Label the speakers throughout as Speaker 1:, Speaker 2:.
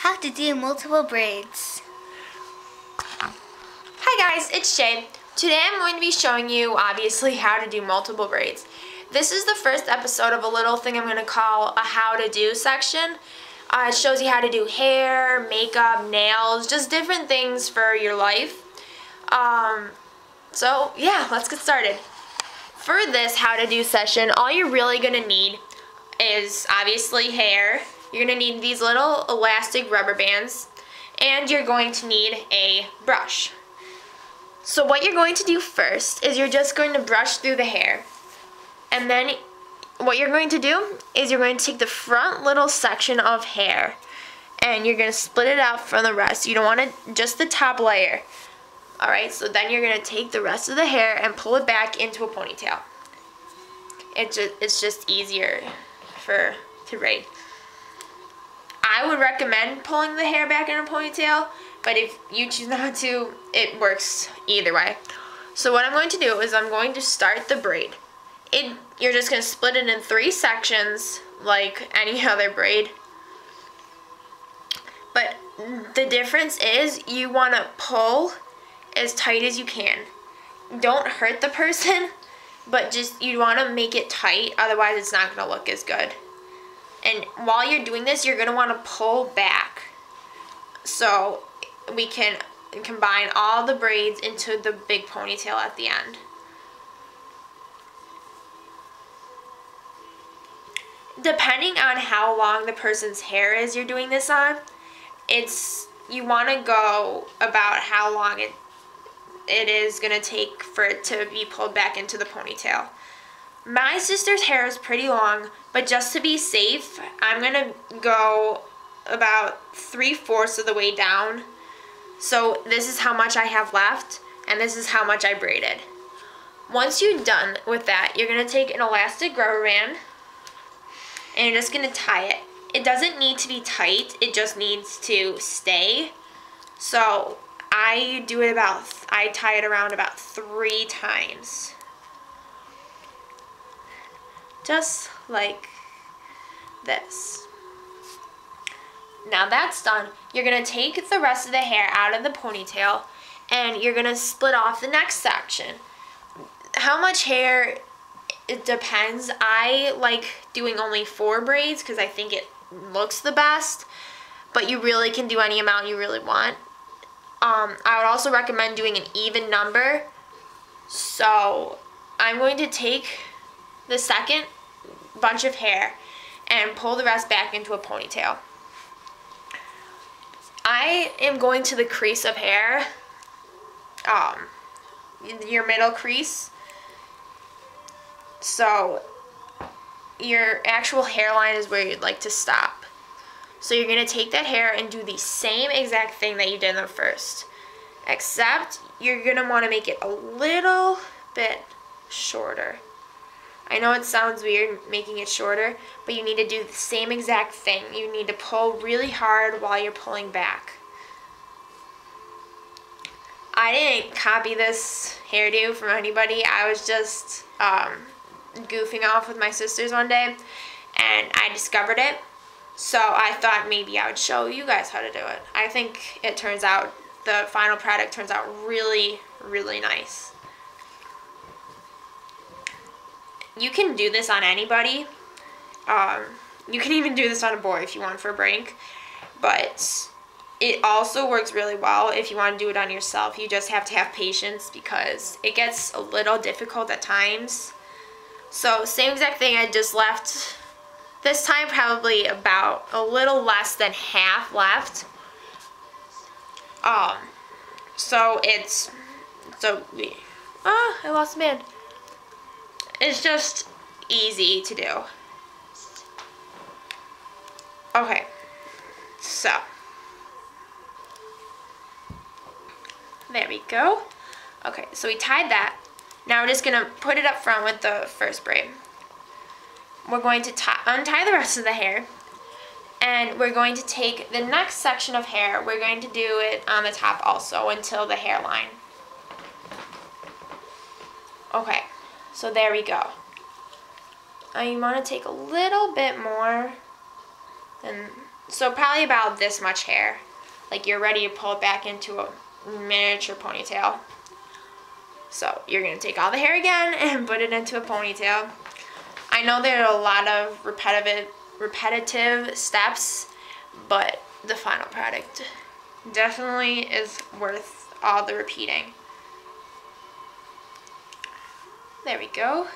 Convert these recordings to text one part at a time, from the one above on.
Speaker 1: how to do multiple braids.
Speaker 2: Hi guys, it's Shay. Today I'm going to be showing you obviously how to do multiple braids. This is the first episode of a little thing I'm going to call a how to do section. It shows you how to do hair, makeup, nails, just different things for your life. So yeah, let's get started. For this how to do session, all you're really going to need is obviously hair. You're going to need these little elastic rubber bands, and you're going to need a brush. So what you're going to do first is you're just going to brush through the hair. And then what you're going to do is you're going to take the front little section of hair and you're going to split it out from the rest. You don't want to, just the top layer. Alright, so then you're going to take the rest of the hair and pull it back into a ponytail. It's just easier to braid. I would recommend pulling the hair back in a ponytail, but if you choose not to, it works either way. So what I'm going to do is I'm going to start the braid. You're just going to split it in 3 sections like any other braid. But the difference is you want to pull as tight as you can. Don't hurt the person, but just you want to make it tight, otherwise it's not going to look as good. And while you're doing this, you're going to want to pull back so we can combine all the braids into the big ponytail at the end. Depending on how long the person's hair is you're doing this on, you want to go about how long it is going to take for it to be pulled back into the ponytail. My sister's hair is pretty long, but just to be safe, I'm going to go about 3/4 of the way down. So this is how much I have left, and this is how much I braided. Once you're done with that, you're going to take an elastic rubber band, and you're just going to tie it. It doesn't need to be tight, it just needs to stay. So I tie it around about 3 times. Just like this. Now that's done, you're going to take the rest of the hair out of the ponytail and you're going to split off the next section. How much hair, it depends. I like doing only 4 braids because I think it looks the best, but you really can do any amount you really want. I would also recommend doing an even number. So I'm going to take the second bunch of hair and pull the rest back into a ponytail. I am going to the crease of hair, your middle crease, so your actual hairline is where you'd like to stop. So you're going to take that hair and do the same exact thing that you did in the first, except you're going to want to make it a little bit shorter. I know it sounds weird making it shorter, but you need to do the same exact thing. You need to pull really hard while you're pulling back. I didn't copy this hairdo from anybody. I was just goofing off with my sisters one day, and I discovered it. So I thought maybe I would show you guys how to do it. I think the final product turns out really, really nice. You can do this on anybody. You can even do this on a boy if you want for a prank. But it also works really well if you want to do it on yourself. You just have to have patience because it gets a little difficult at times. So same exact thing, I just left. This time probably about a little less than half left. I lost a band. It's just easy to do. Okay, so there we go. Okay, so we tied that. Now we're just going to put it up front with the first braid. We're going to untie the rest of the hair, and we're going to take the next section of hair. We're going to do it on the top also until the hairline. Okay, so there we go. You want to take a little bit more than So probably about this much hair. Like you're ready to pull it back into a miniature ponytail. So you're going to take all the hair again and put it into a ponytail. I know there are a lot of repetitive steps, but the final product definitely is worth all the repeating. There we go.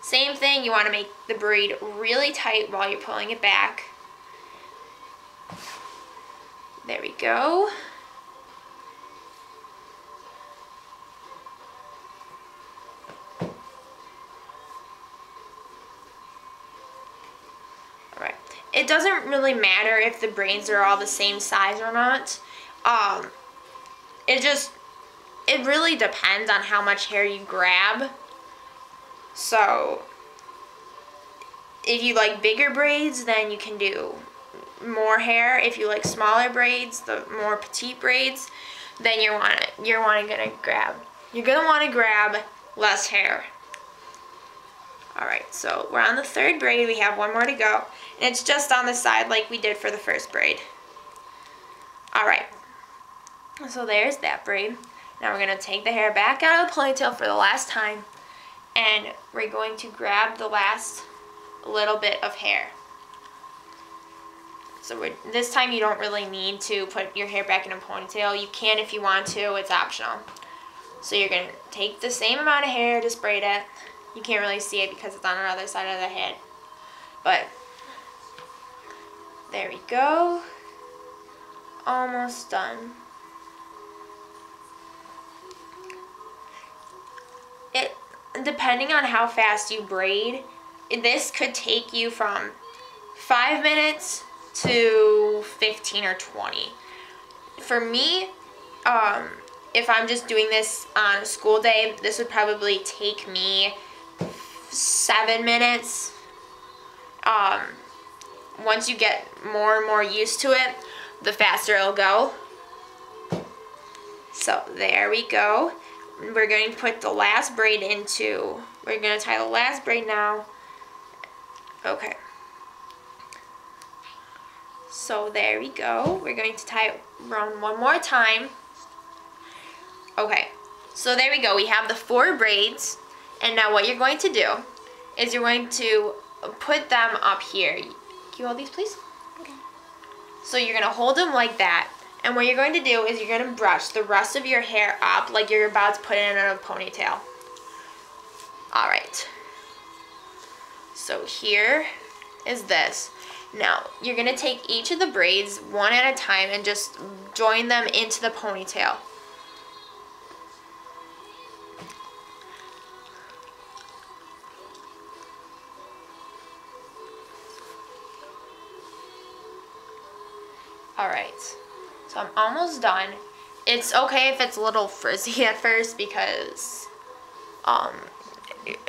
Speaker 2: Same thing, you want to make the braid really tight while you're pulling it back. There we go. Alright. It doesn't really matter if the braids are all the same size or not. It really depends on how much hair you grab. So, if you like bigger braids, then you can do more hair. If you like smaller braids, the more petite braids, then you're gonna want to grab less hair. Alright, so we're on the third braid. We have one more to go. And it's just on the side like we did for the first braid. Alright, so there's that braid. Now we're going to take the hair back out of the ponytail for the last time. And we're going to grab the last little bit of hair. So this time you don't really need to put your hair back in a ponytail. You can if you want to, it's optional. So you're going to take the same amount of hair, just braid it. You can't really see it because it's on the other side of the head. But there we go. Almost done. Depending on how fast you braid, this could take you from 5 minutes to 15 or 20. For me, if I'm just doing this on a school day, this would probably take me 7 minutes. Once you get more and more used to it, the faster it'll go. So there we go. We're going to put the last braid into, we're going to tie the last braid now. Okay. So there we go. We're going to tie it around one more time. Okay. So there we go. We have the 4 braids. And now what you're going to do is you're going to put them up here. Can you hold these, please?
Speaker 1: Okay.
Speaker 2: So you're going to hold them like that. And what you're going to do is you're going to brush the rest of your hair up like you're about to put it in a ponytail. Alright. So here is this. Now, you're going to take each of the braids one at a time and just join them into the ponytail. Alright. So I'm almost done. It's okay if it's a little frizzy at first because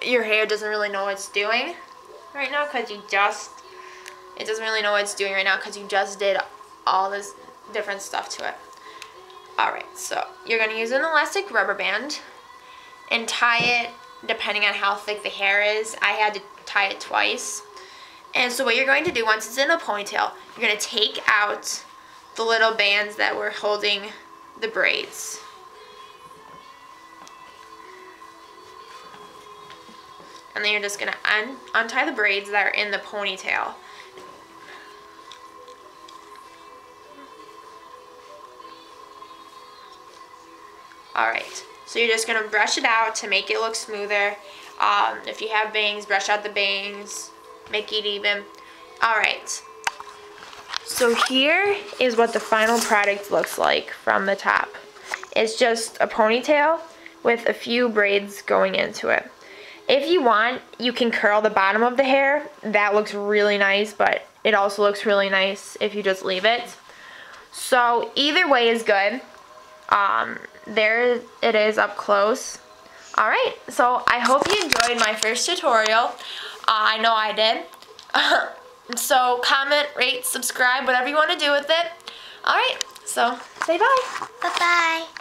Speaker 2: your hair doesn't really know what it's doing right now because it doesn't really know what it's doing right now because you just did all this different stuff to it. Alright, so you're going to use an elastic rubber band and tie it depending on how thick the hair is. I had to tie it twice. And so what you're going to do once it's in a ponytail, you're going to take out the little bands that were holding the braids. And then you're just going to untie the braids that are in the ponytail. Alright, so you're just going to brush it out to make it look smoother. If you have bangs, brush out the bangs, make it even. Alright. So here is what the final product looks like from the top. It's just a ponytail with a few braids going into it. If you want, you can curl the bottom of the hair. That looks really nice, but it also looks really nice if you just leave it. So either way is good. There it is up close. Alright, so I hope you enjoyed my first tutorial. I know I did. So comment, rate, subscribe, whatever you want to do with it. Alright, so say bye.
Speaker 1: Bye-bye.